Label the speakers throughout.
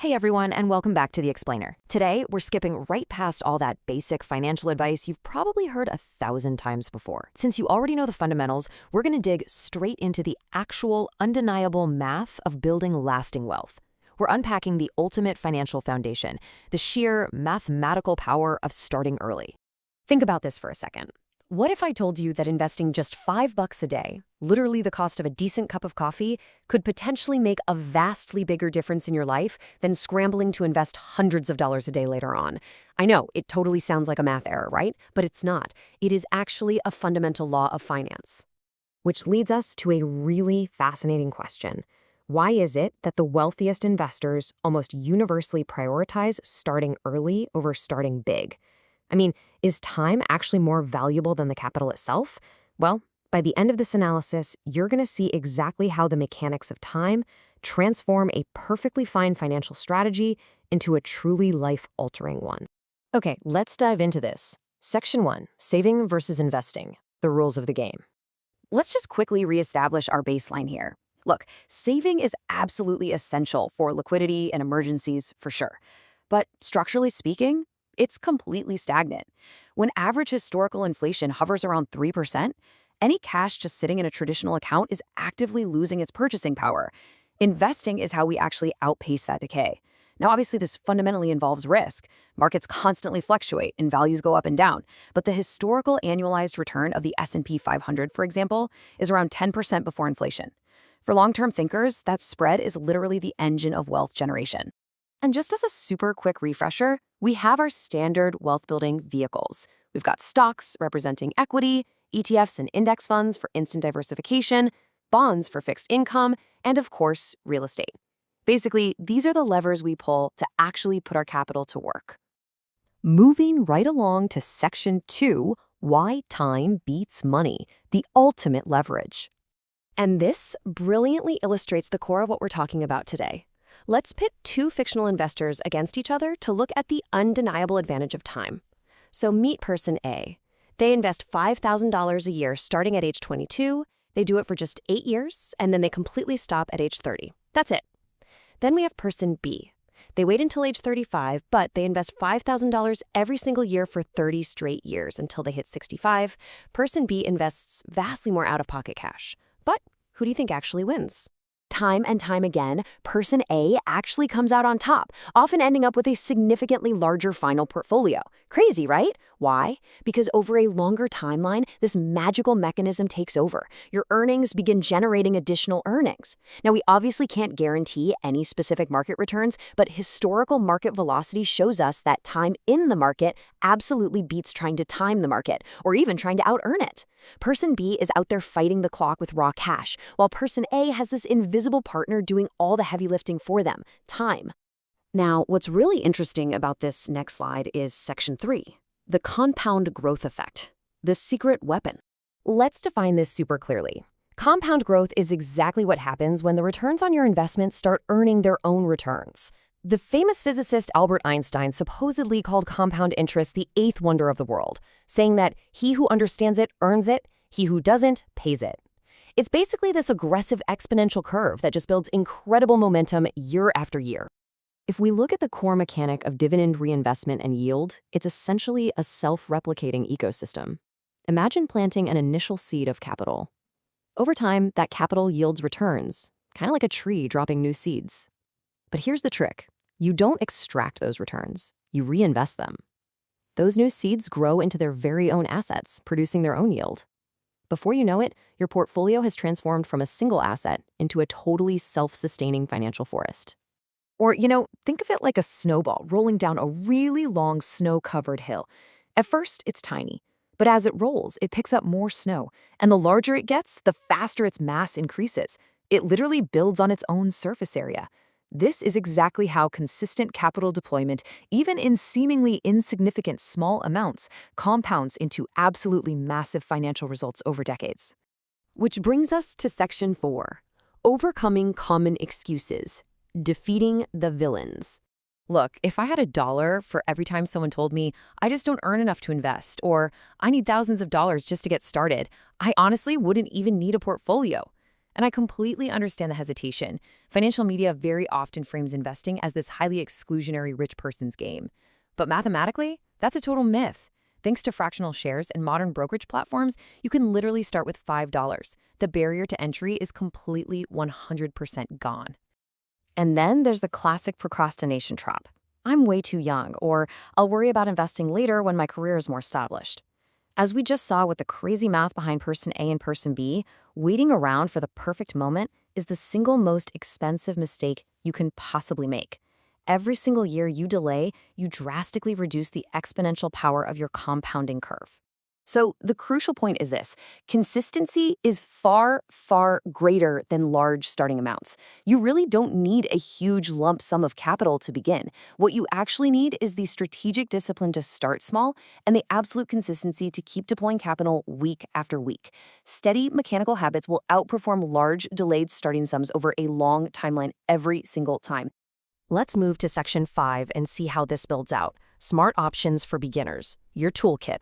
Speaker 1: Hey everyone, and welcome back to The Explainer. Today, we're skipping right past all that basic financial advice you've probably heard 1,000 times before. Since you already know the fundamentals, we're going to dig straight into the actual, undeniable math of building lasting wealth. We're unpacking the ultimate financial foundation, the sheer mathematical power of starting early. Think about this for a second. What if I told you that investing just $5 a day, literally the cost of a decent cup of coffee, could potentially make a vastly bigger difference in your life than scrambling to invest hundreds of dollars a day later on? I know, it totally sounds like a math error, right? But it's not. It is actually a fundamental law of finance. Which leads us to a really fascinating question. Why is it that the wealthiest investors almost universally prioritize starting early over starting big? I mean, is time actually more valuable than the capital itself? Well, by the end of this analysis, you're going to see exactly how the mechanics of time transform a perfectly fine financial strategy into a truly life-altering one. Okay, let's dive into this. Section 1, Saving versus Investing, the rules of the game.
Speaker 2: Let's just quickly reestablish our baseline here. Look, saving is absolutely essential for liquidity and emergencies for sure. But structurally speaking, it's completely stagnant. When average historical inflation hovers around 3%, any cash just sitting in a traditional account is actively losing its purchasing power. Investing is how we actually outpace that decay. Now, obviously, this fundamentally involves risk. Markets constantly fluctuate and values go up and down. But the historical annualized return of the S&P 500, for example, is around 10% before inflation. For long-term thinkers, that spread is literally the engine of wealth generation. And just as a super quick refresher, we have our standard wealth-building vehicles. We've got stocks representing equity, ETFs and index funds for instant diversification, bonds for fixed income, and of course, real estate. Basically, these are the levers we pull to actually put our capital to work.
Speaker 1: Moving right along to Section 2, Why Time Beats Money, the ultimate leverage. And this brilliantly illustrates the core of what we're talking about today. Let's pit two fictional investors against each other to look at the undeniable advantage of time. So meet person A. They invest $5,000 a year starting at age 22, they do it for just 8 years, and then they completely stop at age 30. That's it. Then we have person B. They wait until age 35, but they invest $5,000 every single year for 30 straight years until they hit 65. Person B invests vastly more out-of-pocket cash. But who do you think actually wins? Time and time again, person A actually comes out on top, often ending up with a significantly larger final portfolio. Crazy, right? Why? Because over a longer timeline, this magical mechanism takes over. Your earnings begin generating additional earnings. Now, we obviously can't guarantee any specific market returns, but historical market velocity shows us that time in the market absolutely beats trying to time the market, or even trying to out-earn it. Person B is out there fighting the clock with raw cash, while person A has this invisible partner doing all the heavy lifting for them, time. Now, what's really interesting about this next slide is Section 3, the compound growth effect, the secret weapon. Let's define this super clearly. Compound growth is exactly what happens when the returns on your investment start earning their own returns. The famous physicist Albert Einstein supposedly called compound interest the eighth wonder of the world, saying that he who understands it earns it, he who doesn't pays it. It's basically this aggressive exponential curve that just builds incredible momentum year after year. If we look at the core mechanic of dividend reinvestment and yield, it's essentially a self-replicating ecosystem. Imagine planting an initial seed of capital. Over time, that capital yields returns, kind of like a tree dropping new seeds. But here's the trick. You don't extract those returns. You reinvest them. Those new seeds grow into their very own assets, producing their own yield. Before you know it, your portfolio has transformed from a single asset into a totally self-sustaining financial forest.
Speaker 2: Or, think of it like a snowball rolling down a really long snow-covered hill. At first, it's tiny, but as it rolls, it picks up more snow. And the larger it gets, the faster its mass increases. It literally builds on its own surface area. This is exactly how consistent capital deployment, even in seemingly insignificant small amounts, compounds into absolutely massive financial results over decades.
Speaker 1: Which brings us to Section 4, Overcoming Common Excuses, Defeating the Villains. Look, if I had $1 for every time someone told me, I just don't earn enough to invest, or I need thousands of dollars just to get started, I honestly wouldn't even need a portfolio.
Speaker 2: And I completely understand the hesitation. Financial media very often frames investing as this highly exclusionary rich person's game. But mathematically, that's a total myth. Thanks to fractional shares and modern brokerage platforms, you can literally start with $5. The barrier to entry is completely 100% gone. And then there's the classic procrastination trap. I'm way too young, or I'll worry about investing later when my career is more established. As we just saw with the crazy math behind person A and person B, waiting around for the perfect moment is the single most expensive mistake you can possibly make. Every single year you delay, you drastically reduce the exponential power of your compounding curve. So the crucial point is this: consistency is far, far greater than large starting amounts. You really don't need a huge lump sum of capital to begin. What you actually need is the strategic discipline to start small and the absolute consistency to keep deploying capital week after week. Steady mechanical habits will outperform large delayed starting sums over a long timeline every single time. Let's move to Section 5 and see how this builds out. Smart options for beginners, your toolkit.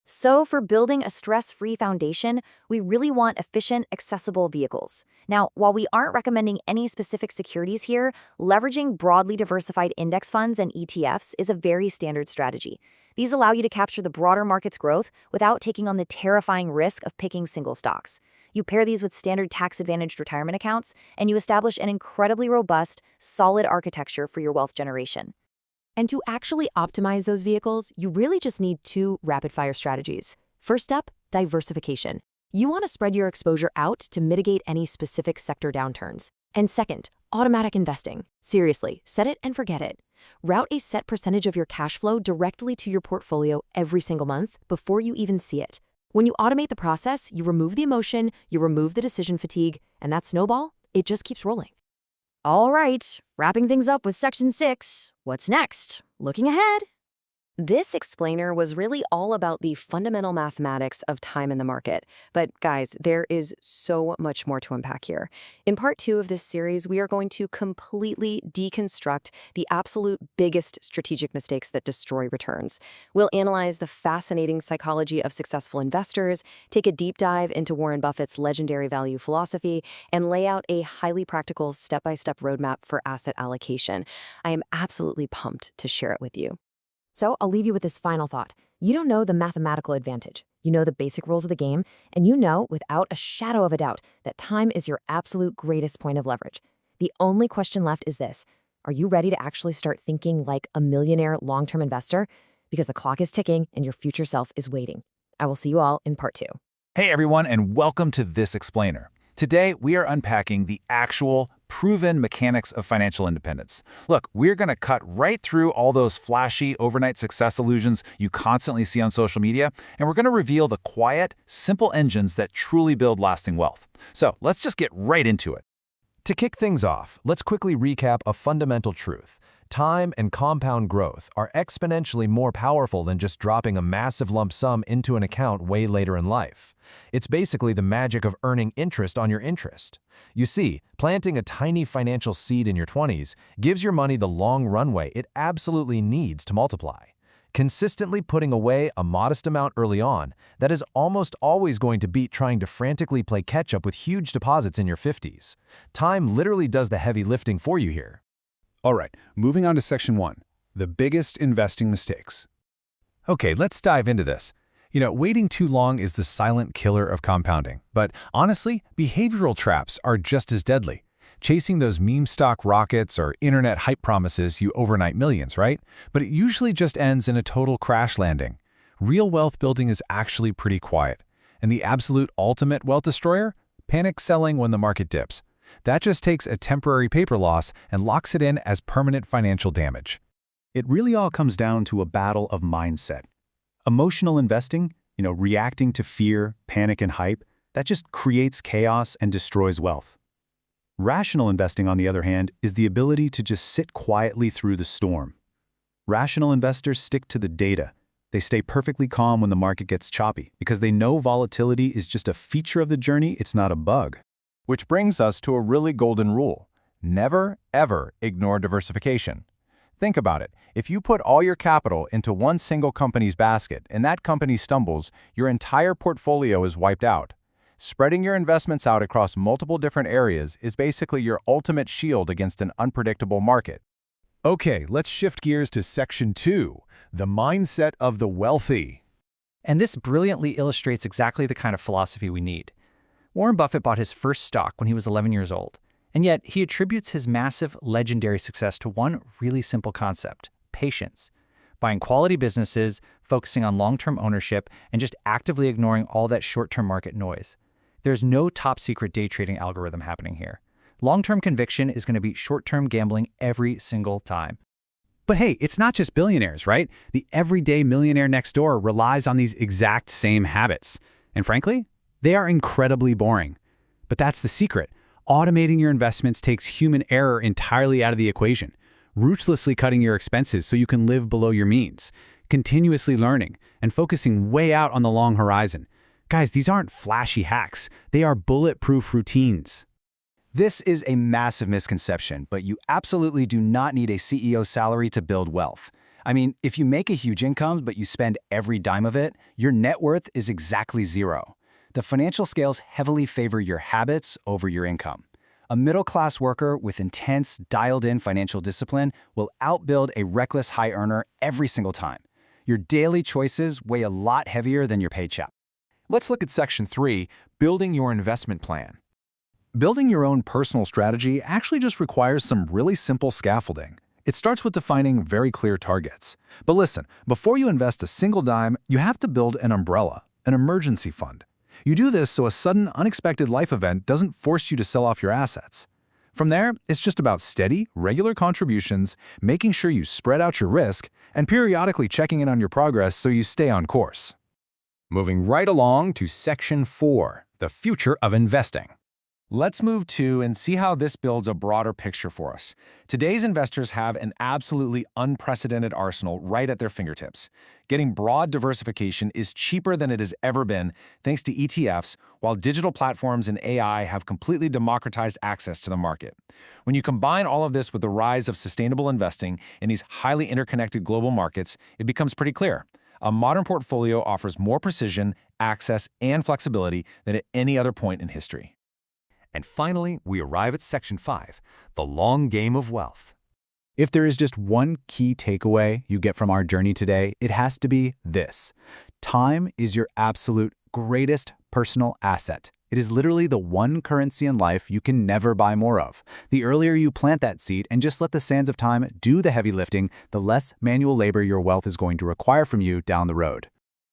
Speaker 2: So for building a stress-free foundation, we really want efficient, accessible vehicles. Now, while we aren't recommending any specific securities here, leveraging broadly diversified index funds and ETFs is a very standard strategy. These allow you to capture the broader market's growth without taking on the terrifying risk of picking single stocks. You pair these with standard tax-advantaged retirement accounts, and you establish an incredibly robust, solid architecture for your wealth generation. And to actually optimize those vehicles, you really just need two rapid-fire strategies. First up, diversification. You want to spread your exposure out to mitigate any specific sector downturns. And second, automatic investing. Seriously, set it and forget it. Route a set percentage of your cash flow directly to your portfolio every single month before you even see it. When you automate the process, you remove the emotion, you remove the decision fatigue, and that snowball, it just keeps rolling. All right, wrapping things up with Section 6. What's next? Looking ahead. This explainer was really all about the fundamental mathematics of time in the market. But guys, there is so much more to unpack here. In part 2 of this series, we are going to completely deconstruct the absolute biggest strategic mistakes that destroy returns. We'll analyze the fascinating psychology of successful investors, take a deep dive into Warren Buffett's legendary value philosophy, and lay out a highly practical step-by-step roadmap for asset allocation. I am absolutely pumped to share it with you. So I'll leave you with this final thought. You don't know the mathematical advantage. You know the basic rules of the game, and you know without a shadow of a doubt that time is your absolute greatest point of leverage. The only question left is this: are you ready to actually start thinking like a millionaire long-term investor? Because the clock is ticking and your future self is waiting. I will see you all in part 2.
Speaker 3: Hey everyone, and welcome to This Explainer. Today, we are unpacking the actual, proven mechanics of financial independence. Look, we're going to cut right through all those flashy overnight success illusions you constantly see on social media, and we're going to reveal the quiet, simple engines that truly build lasting wealth. So let's just get right into it.
Speaker 4: To kick things off, let's quickly recap a fundamental truth. Time and compound growth are exponentially more powerful than just dropping a massive lump sum into an account way later in life. It's basically the magic of earning interest on your interest. You see, planting a tiny financial seed in your 20s gives your money the long runway it absolutely needs to multiply. Consistently putting away a modest amount early on, that is almost always going to beat trying to frantically play catch-up with huge deposits in your 50s. Time literally does the heavy lifting for you here.
Speaker 5: All right, moving on to Section 1, the biggest investing mistakes. Okay, let's dive into this. Waiting too long is the silent killer of compounding. But honestly, behavioral traps are just as deadly. Chasing those meme stock rockets or internet hype promises you overnight millions, right? But it usually just ends in a total crash landing. Real wealth building is actually pretty quiet. And the absolute ultimate wealth destroyer? Panic selling when the market dips. That just takes a temporary paper loss and locks it in as permanent financial damage.
Speaker 6: It really all comes down to a battle of mindset. Emotional investing, reacting to fear, panic, and hype, that just creates chaos and destroys wealth. Rational investing, on the other hand, is the ability to just sit quietly through the storm. Rational investors stick to the data. They stay perfectly calm when the market gets choppy because they know volatility is just a feature of the journey, it's not a bug.
Speaker 4: Which brings us to a really golden rule. Never, ever ignore diversification. Think about it. If you put all your capital into one single company's basket and that company stumbles, your entire portfolio is wiped out. Spreading your investments out across multiple different areas is basically your ultimate shield against an unpredictable market.
Speaker 5: Okay, let's shift gears to Section 2, the mindset of the wealthy.
Speaker 7: And this brilliantly illustrates exactly the kind of philosophy we need. Warren Buffett bought his first stock when he was 11 years old, and yet he attributes his massive, legendary success to one really simple concept: patience. Buying quality businesses, focusing on long-term ownership, and just actively ignoring all that short-term market noise. There's no top-secret day trading algorithm happening here. Long-term conviction is going to beat short-term gambling every single time.
Speaker 6: But hey, it's not just billionaires, right? The everyday millionaire next door relies on these exact same habits. And frankly, they are incredibly boring. But that's the secret. Automating your investments takes human error entirely out of the equation. Ruthlessly cutting your expenses so you can live below your means. Continuously learning and focusing way out on the long horizon. Guys, these aren't flashy hacks. They are bulletproof routines.
Speaker 8: This is a massive misconception, but you absolutely do not need a CEO salary to build wealth. I mean, if you make a huge income but you spend every dime of it, your net worth is exactly zero. The financial scales heavily favor your habits over your income. A middle-class worker with intense, dialed-in financial discipline will outbuild a reckless high earner every single time. Your daily choices weigh a lot heavier than your paycheck.
Speaker 4: Let's look at Section 3, building your investment plan.
Speaker 5: Building your own personal strategy actually just requires some really simple scaffolding. It starts with defining very clear targets. But listen, before you invest a single dime, you have to build an umbrella, an emergency fund. You do this so a sudden, unexpected life event doesn't force you to sell off your assets. From there, it's just about steady, regular contributions, making sure you spread out your risk, and periodically checking in on your progress so you stay on course.
Speaker 4: Moving right along to Section 4, the future of investing. Let's move to and see how this builds a broader picture for us. Today's investors have an absolutely unprecedented arsenal right at their fingertips. Getting broad diversification is cheaper than it has ever been thanks to ETFs, while digital platforms and AI have completely democratized access to the market. When you combine all of this with the rise of sustainable investing in these highly interconnected global markets, it becomes pretty clear. A modern portfolio offers more precision, access, and flexibility than at any other point in history.
Speaker 5: And finally, we arrive at Section 5, the long game of wealth.
Speaker 6: If there is just one key takeaway you get from our journey today, it has to be this. Time is your absolute greatest personal asset. It is literally the one currency in life you can never buy more of. The earlier you plant that seed and just let the sands of time do the heavy lifting, the less manual labor your wealth is going to require from you down the road.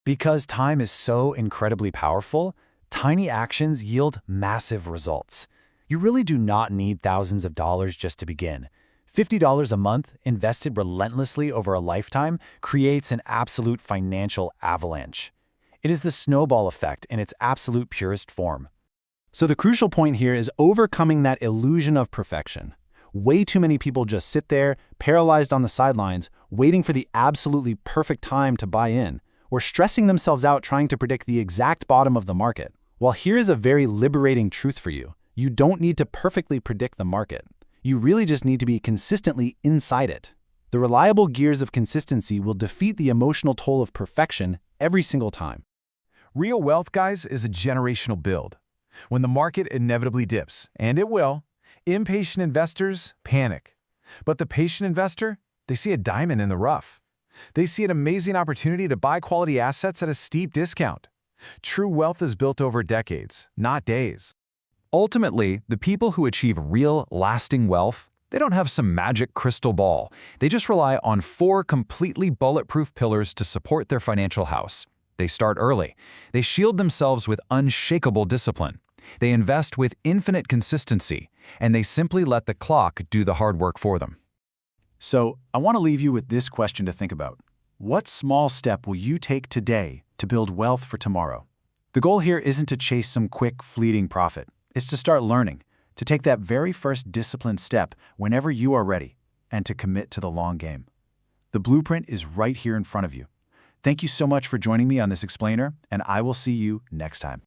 Speaker 8: Because time is so incredibly powerful, tiny actions yield massive results. You really do not need thousands of dollars just to begin. $50 a month, invested relentlessly over a lifetime, creates an absolute financial avalanche. It is the snowball effect in its absolute purest form. So the crucial point here is overcoming that illusion of perfection. Way too many people just sit there, paralyzed on the sidelines, waiting for the absolutely perfect time to buy in, or stressing themselves out trying to predict the exact bottom of the market. Well, here's a very liberating truth for you. You don't need to perfectly predict the market. You really just need to be consistently inside it. The reliable gears of consistency will defeat the emotional toll of perfection every single time.
Speaker 4: Real wealth, guys, is a generational build. When the market inevitably dips, and it will, impatient investors panic. But the patient investor, they see a diamond in the rough. They see an amazing opportunity to buy quality assets at a steep discount. True wealth is built over decades, not days. Ultimately, the people who achieve real, lasting wealth, they don't have some magic crystal ball. They just rely on 4 completely bulletproof pillars to support their financial house. They start early. They shield themselves with unshakable discipline. They invest with infinite consistency, and they simply let the clock do the hard work for them.
Speaker 6: So, I want to leave you with this question to think about. What small step will you take today to build wealth for tomorrow? The goal here isn't to chase some quick, fleeting profit. It's to start learning, to take that very first disciplined step whenever you are ready, and to commit to the long game. The blueprint is right here in front of you. Thank you so much for joining me on this explainer, and I will see you next time.